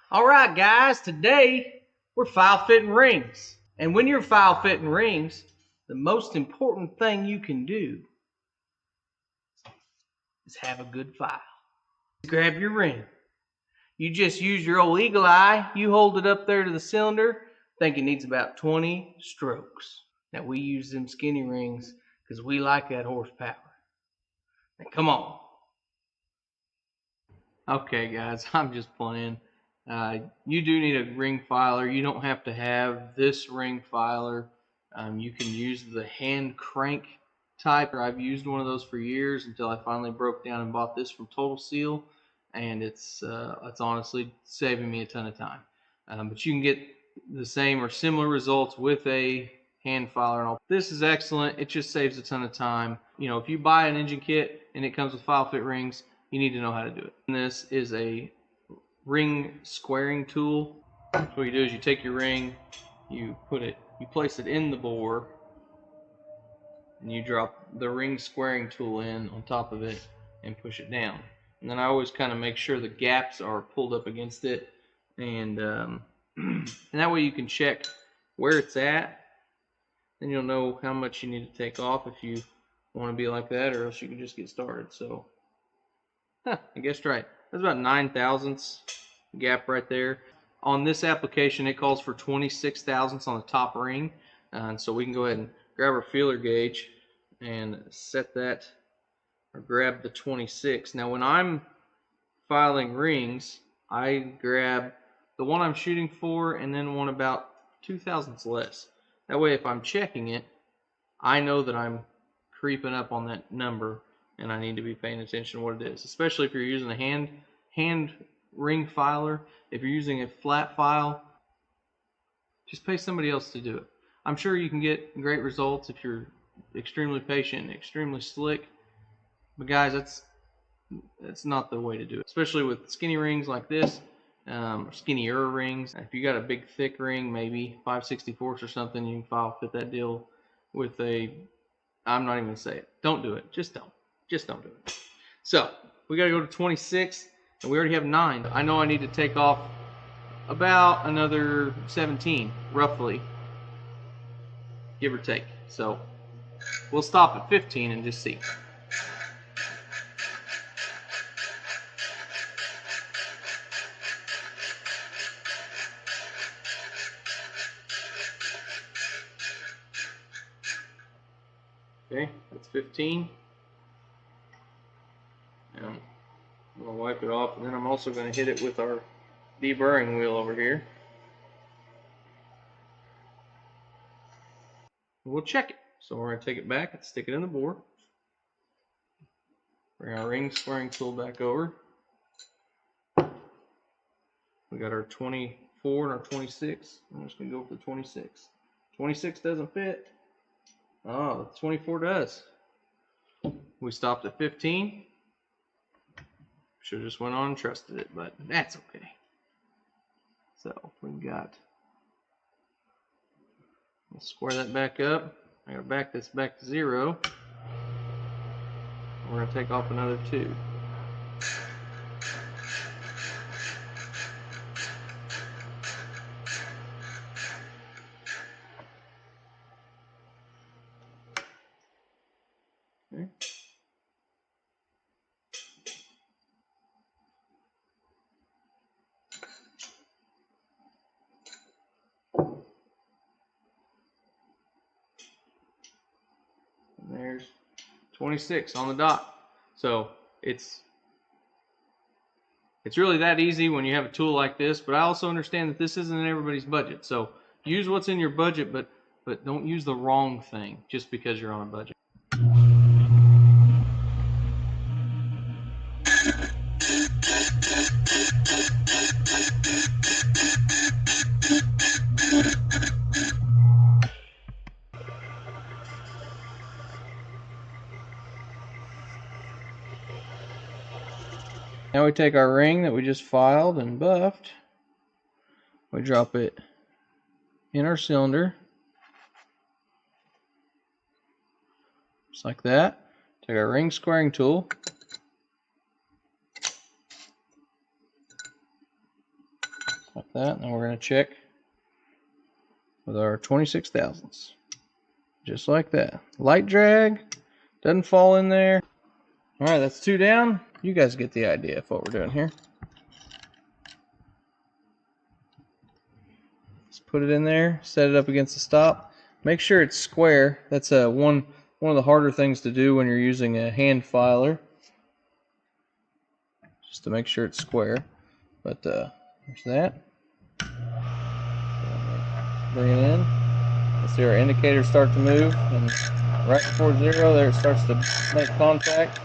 Alright guys, today we're file fitting rings. And when you're file fitting rings, the most important thing you can do is have a good file. Grab your ring. You just use your old eagle eye, you hold it up there to the cylinder, think it needs about 20 strokes. Now we use them skinny rings because we like that horsepower. Now come on. Okay guys, I'm just playing. You do need a ring filer. You don't have to have this ring filer. You can use the hand crank type. I've used one of those for years until I finally broke down and bought this from Total Seal, and it's honestly saving me a ton of time. But you can get the same or similar results with a hand filer and all. This is excellent. It just saves a ton of time. You know, if you buy an engine kit and it comes with file fit rings, you need to know how to do it. And this is a ring squaring tool. So what you do is you take your ring, you place it in the bore, and you drop the ring squaring tool in on top of it and push it down. And then I always kind of make sure the gaps are pulled up against it, and and that way you can check where it's at. Then you'll know how much you need to take off if you want to be like that, or else you can just get started. So, I guessed right. That's about 9 thousandths gap right there. On this application, it calls for 26 thousandths on the top ring, and so we can go ahead and grab our feeler gauge and set that, or grab the 26. Now, when I'm filing rings, I grab the one I'm shooting for and then one about 2 thousandths less. That way, if I'm checking it, I know that I'm creeping up on that number, and I need to be paying attention to what it is. Especially if you're using a hand ring filer. If you're using a flat file, just pay somebody else to do it. I'm sure you can get great results if you're extremely patient and extremely slick. But guys, that's not the way to do it. Especially with skinny rings like this. Skinnier rings. If you got a big thick ring, maybe 5/64 or something, you can file fit that deal with a, I'm not even gonna say it. Don't do it. Just don't do it. So we gotta go to 26, and we already have 9. I know I need to take off about another 17, roughly, give or take. So we'll stop at 15 and just see. Okay, that's 15. And I'm going to wipe it off, and then I'm also going to hit it with our deburring wheel over here. We'll check it. So we're going to take it back and stick it in the bore. Bring our ring squaring tool back over. We got our 24 and our 26. I'm just going to go for the 26. 26 doesn't fit. Oh, the 24 does. We stopped at 15. Should have just went on and trusted it, but that's okay. So we got, we'll square that back up. I gotta back this back to 0. We're gonna take off another 2. Okay. And there's 26 on the dot. So it's really that easy when you have a tool like this, but I also understand that this isn't in everybody's budget. So use what's in your budget, but don't use the wrong thing just because you're on a budget. Now we take our ring that we just filed and buffed, we drop it in our cylinder, just like that. Take our ring squaring tool, like that. Now we're going to check with our 26 thousandths. Just like that. Light drag, doesn't fall in there. All right, that's 2 down. You guys get the idea of what we're doing here. Just put it in there, set it up against the stop. Make sure it's square. That's one of the harder things to do when you're using a hand filer. Just to make sure it's square. But there's that. Bring it in. Let's see our indicator start to move, and right before 0 there it starts to make contact.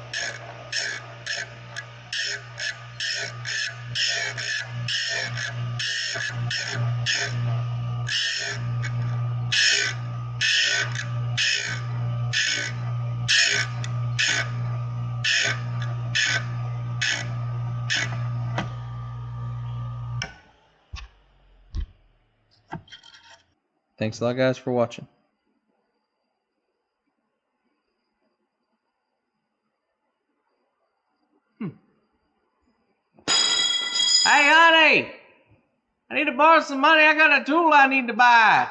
Thanks a lot, guys, for watching. Hey, honey! I need to borrow some money. I got a tool I need to buy.